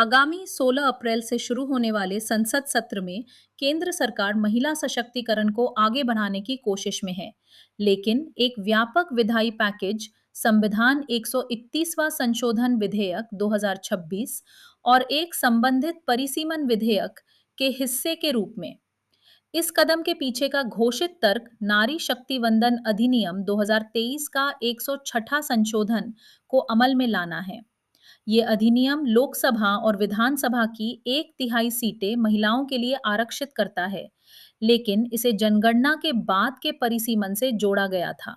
आगामी 16 अप्रैल से शुरू होने वाले संसद सत्र में केंद्र सरकार महिला सशक्तिकरण को आगे बढ़ाने की कोशिश में है, लेकिन एक व्यापक विधायी पैकेज, संविधान 131वां संशोधन विधेयक 2026 और एक संबंधित परिसीमन विधेयक के हिस्से के रूप में। इस कदम के पीछे का घोषित तर्क नारी शक्ति वंदन अधिनियम 2023 का 106वां संशोधन को अमल में लाना है। ये अधिनियम लोकसभा और विधानसभा की 1/3 सीटें महिलाओं के लिए आरक्षित करता है, लेकिन इसे जनगणना के बाद के परिसीमन से जोड़ा गया था।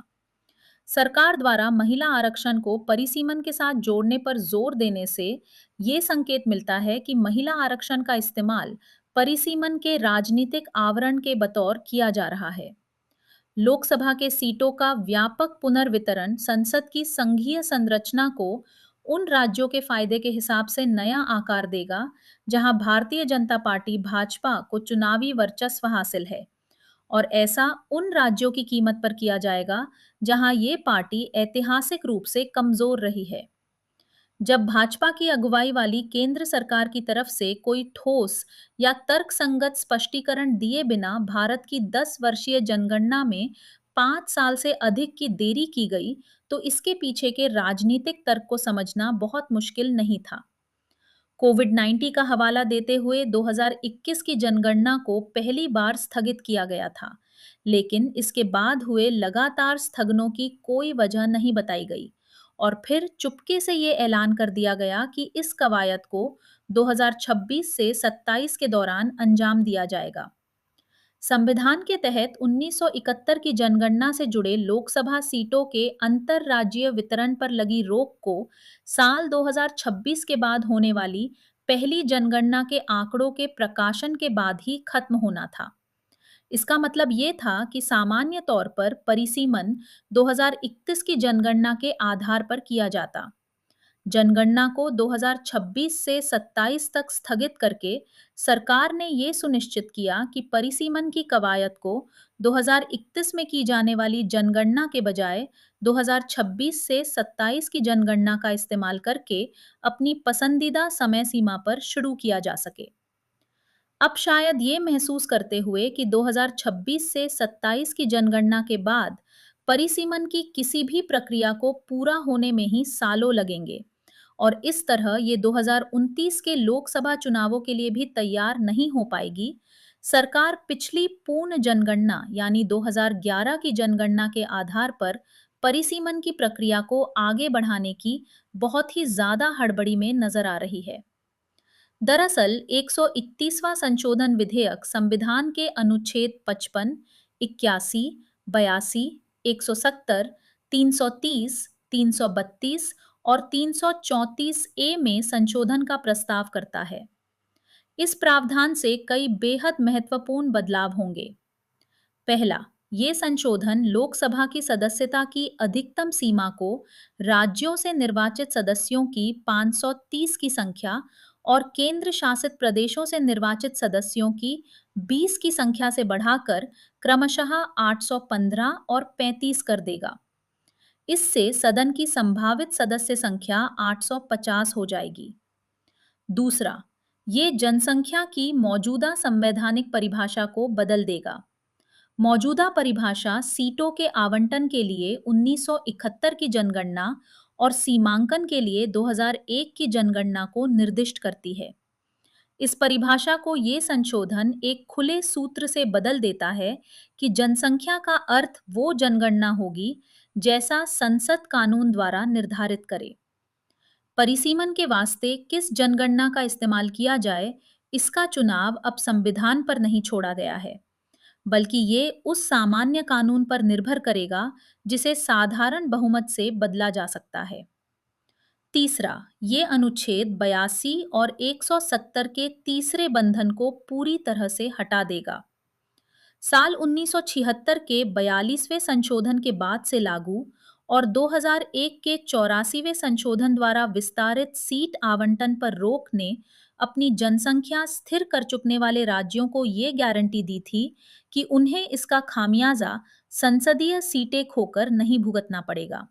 सरकार द्वारा महिला आरक्षण को परिसीमन के साथ जोड़ने पर जोर देने से ये संकेत मिलता है कि महिला आरक्षण का इस्तेमाल परिसीमन के राजनीतिक आवरण के बतौर किया जा रहा है। लोकसभा के सीटों का व्यापक पुनर्वितरण संसद की संघीय संरचना को उन राज्यों के फायदे के हिसाब से नया आकार देगा जहां भारतीय जनता पार्टी भाजपा को चुनावी वर्चस्व हासिल है, और ऐसा उन राज्यों की कीमत पर किया जाएगा जहां ये पार्टी ऐतिहासिक रूप से कमजोर रही है। जब भाजपा की अगुवाई वाली केंद्र सरकार की तरफ से कोई ठोस या तर्कसंगत स्पष्टीकरण दिए बिना भारत की 10 वर्षीय जनगणना में 5 साल से अधिक की देरी की गई, तो इसके पीछे के राजनीतिक तर्क को समझना बहुत मुश्किल नहीं था। कोविड-19 का हवाला देते हुए 2021 की जनगणना को पहली बार स्थगित किया गया था, लेकिन इसके बाद हुए लगातार स्थगनों की कोई वजह नहीं बताई गई और फिर चुपके से ये ऐलान कर दिया गया कि इस कवायद को 2026 से 27 के दौरान अंजाम दिया जाएगा। संविधान के तहत 1971 की जनगणना से जुड़े लोकसभा सीटों के अंतरराज्यीय वितरण पर लगी रोक को साल 2026 के बाद होने वाली पहली जनगणना के आंकड़ों के प्रकाशन के बाद ही खत्म होना था। इसका मतलब ये था कि सामान्य तौर पर परिसीमन 2031 की जनगणना के आधार पर किया जाता। जनगणना को 2026 से 27 तक स्थगित करके सरकार ने ये सुनिश्चित किया कि परिसीमन की कवायद को 2031 में की जाने वाली जनगणना के बजाय 2026 से 27 की जनगणना का इस्तेमाल करके अपनी पसंदीदा समय सीमा पर शुरू किया जा सके। अब शायद ये महसूस करते हुए कि 2026 से 27 की जनगणना के बाद परिसीमन की किसी भी प्रक्रिया को पूरा होने में ही सालों लगेंगे, और इस तरह ये 2029 के लोकसभा चुनावों के लिए भी तैयार नहीं हो पाएगी। सरकार पिछली पूर्ण जनगणना यानी 2011 की जनगणना के आधार पर परिसीमन की प्रक्रिया को आगे बढ़ाने की बहुत ही ज्यादा हड़बड़ी में नजर आ रही है। दरअसल 131वां संशोधन विधेयक संविधान के अनुच्छेद 55, 81, 82, 170, 330, 332 और 334 ए में संशोधन का प्रस्ताव करता है। इस प्रावधान से कई बेहद महत्वपूर्ण बदलाव होंगे। पहला, ये संशोधन लोकसभा की सदस्यता की अधिकतम सीमा को राज्यों से निर्वाचित सदस्यों की 530 की संख्या और केंद्र शासित प्रदेशों से निर्वाचित सदस्यों की 20 की संख्या से बढ़ाकर क्रमशः 815 और 35 कर देगा। इससे सदन की संभावित सदस्य संख्या 850 हो जाएगी। दूसरा, ये जनसंख्या की मौजूदा संवैधानिक परिभाषा को बदल देगा। मौजूदा परिभाषा सीटों के आवंटन के लिए 1971 की जनगणना और सीमांकन के लिए 2001 की जनगणना को निर्दिष्ट करती है। इस परिभाषा को ये संशोधन एक खुले सूत्र से बदल देता है कि जनसंख्या का अर्थ वो जनगणना होगी जैसा संसद कानून द्वारा निर्धारित करे। परिसीमन के वास्ते किस जनगणना का इस्तेमाल किया जाए, इसका चुनाव अब संविधान पर नहीं छोड़ा गया है, बल्कि ये उस सामान्य कानून पर निर्भर करेगा जिसे साधारण बहुमत से बदला जा सकता है। तीसरा, ये अनुच्छेद 82 और 170 के तीसरे बंधन को पूरी तरह से हटा देगा। साल 1976 के 42वें संशोधन के बाद से लागू और 2001 के 84वें संशोधन द्वारा विस्तारित सीट आवंटन पर रोक ने अपनी जनसंख्या स्थिर कर चुकने वाले राज्यों को ये गारंटी दी थी कि उन्हें इसका खामियाजा संसदीय सीटें खोकर नहीं भुगतना पड़ेगा।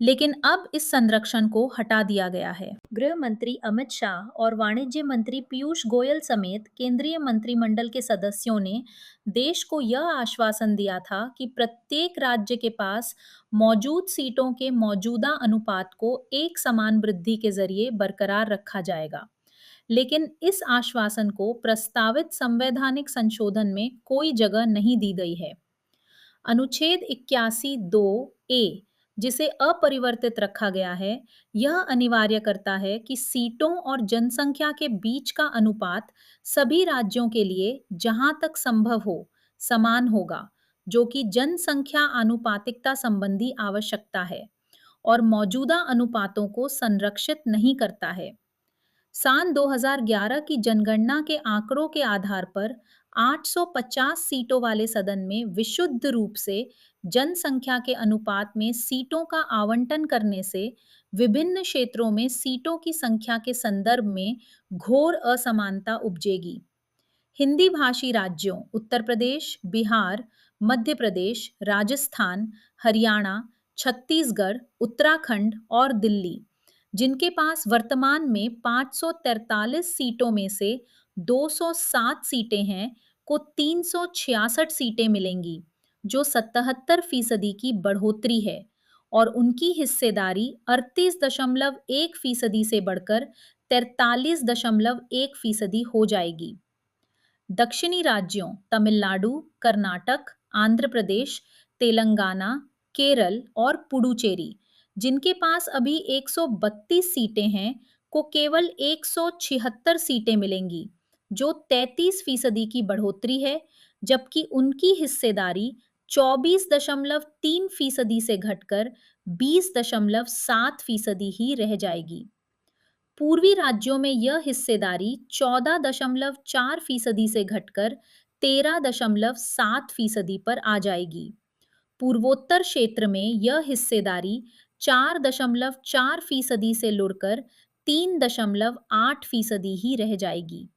लेकिन अब इस संरक्षण को हटा दिया गया है। गृह मंत्री अमित शाह और वाणिज्य मंत्री पीयूष गोयल समेत केंद्रीय मंत्रिमंडल के सदस्यों ने देश को यह आश्वासन दिया था कि प्रत्येक राज्य के पास मौजूद सीटों के मौजूदा अनुपात को एक समान वृद्धि के जरिए बरकरार रखा जाएगा। लेकिन इस आश्वासन को प्रस्तावित संवैधानिक संशोधन में कोई जगह नहीं दी गई है। अनुच्छेद 81 2 ए, जिसे अपरिवर्तित रखा गया है, यह अनिवार्य करता है कि सीटों और जनसंख्या के बीच का अनुपात सभी राज्यों के लिए जहां तक संभव हो समान होगा, जो कि जनसंख्या आनुपातिकता संबंधी आवश्यकता है और मौजूदा अनुपातों को संरक्षित नहीं करता है। सन 2011 की जनगणना के आंकड़ों के आधार पर 850 सीटों वाले सदन में विशुद्ध रूप से जनसंख्या के अनुपात में सीटों का आवंटन करने से विभिन्न क्षेत्रों में सीटों की संख्या के संदर्भ में घोर असमानता उपजेगी। हिंदी भाषी राज्यों उत्तर प्रदेश, बिहार, मध्य प्रदेश, राजस्थान, हरियाणा, छत्तीसगढ़, उत्तराखंड और दिल्ली, जिनके पास वर्तमान में 543 सीटों में से 207 सीटें हैं, को 366 सीटें मिलेंगी, जो 77% की बढ़ोतरी है और उनकी हिस्सेदारी 38.1% से बढ़कर 43.1% हो जाएगी। दक्षिणी राज्यों तमिलनाडु, कर्नाटक, आंध्र प्रदेश, तेलंगाना, केरल और पुडुचेरी, जिनके पास अभी 132 सीटें हैं, को केवल 176 सीटें मिलेंगी, जो 33% की बढ़ोतरी है, जबकि उनकी हिस्सेदारी 24.3% से घटकर 20.7% ही रह जाएगी। पूर्वी राज्यों में यह हिस्सेदारी 14.4% से घटकर 13.7% पर आ जाएगी। पूर्वोत्तर क्षेत्र में यह हिस्सेदारी 4.4% से लुढ़कर 3.8% ही रह जाएगी।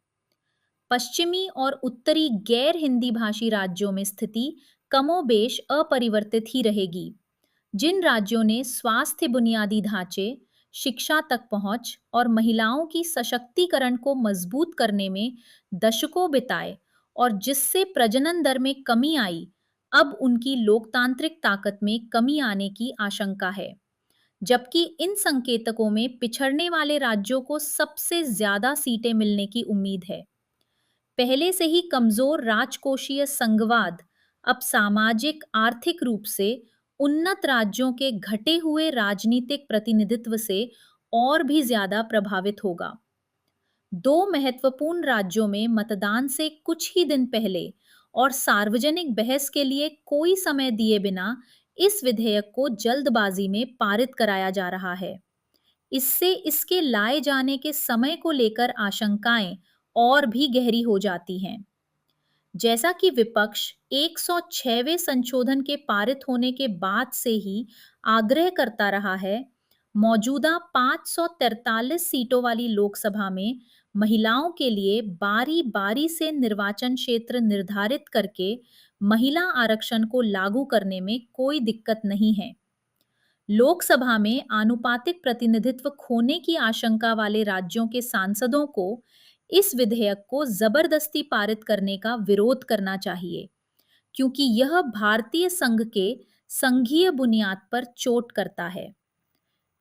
पश्चिमी और उत्तरी गैर हिंदी भाषी राज्यों में स्थिति कमोबेश अपरिवर्तित ही रहेगी। जिन राज्यों ने स्वास्थ्य बुनियादी ढांचे, शिक्षा तक पहुंच और महिलाओं की सशक्तिकरण को मजबूत करने में दशकों बिताए और जिससे प्रजनन दर में कमी आई, अब उनकी लोकतांत्रिक ताकत में कमी आने की आशंका है। जबकि इन संकेतकों में पिछड़ने वाले राज्यों को सबसे ज्यादा सीटें मिलने की उम्मीद है। पहले से ही कमजोर राजकोषीय संघवाद अब सामाजिक आर्थिक रूप से उन्नत राज्यों के घटे हुए राजनीतिक प्रतिनिधित्व से और भी ज्यादा प्रभावित होगा। दो महत्वपूर्ण राज्यों में मतदान से कुछ ही दिन पहले और सार्वजनिक बहस के लिए कोई समय दिए बिना इस विधेयक को जल्दबाजी में पारित कराया जा रहा है। इससे इसके लाए जाने के समय को लेकर आशंकाएं और भी गहरी हो जाती हैं। जैसा कि विपक्ष 106वें संशोधन के पारित होने के बाद से ही आग्रह करता रहा है, मौजूदा 543 सीटों वाली लोकसभा में महिलाओं के लिए बारी-बारी से निर्वाचन क्षेत्र निर्धारित करके महिला आरक्षण को लागू करने में कोई दिक्कत नहीं है। लोकसभा में आनुपातिक प्रतिनिधित्व खोने की आशंका वाले राज्यों के सांसदों को इस विधेयक को जबरदस्ती पारित करने का विरोध करना चाहिए, क्योंकि यह भारतीय संघ के संघीय बुनियाद पर चोट करता है।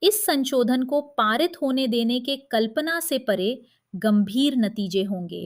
इस संशोधन को पारित होने देने के कल्पना से परे गंभीर नतीजे होंगे।